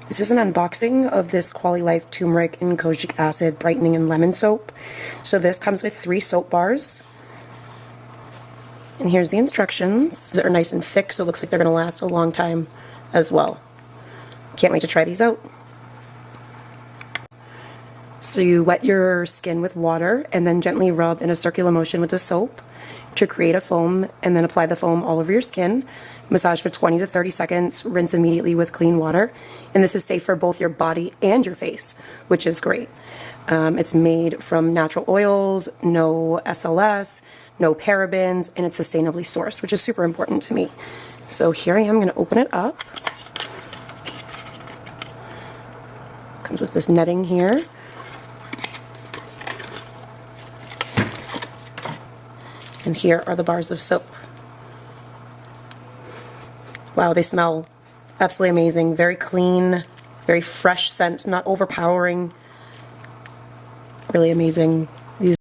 This is an unboxing of this QualiLife Turmeric and Kojic Acid Brightening and Lemon Soap. So this comes with 3 soap bars. And here's the instructions. These are nice and thick, so it looks like they're going to last a long time as well. Can't wait to try these out. So you wet your skin with water and then gently rub in a circular motion with the soap to create a foam, and then apply the foam all over your skin. Massage for 20 to 30 seconds, rinse immediately with clean water. And this is safe for both your body and your face, which is great. It's made from natural oils, no SLS, no parabens, and it's sustainably sourced, which is super important to me. So here I am going to open it up. Comes with this netting here. And here are the bars of soap. Wow, they smell absolutely amazing. Very clean, very fresh scent, not overpowering. Really amazing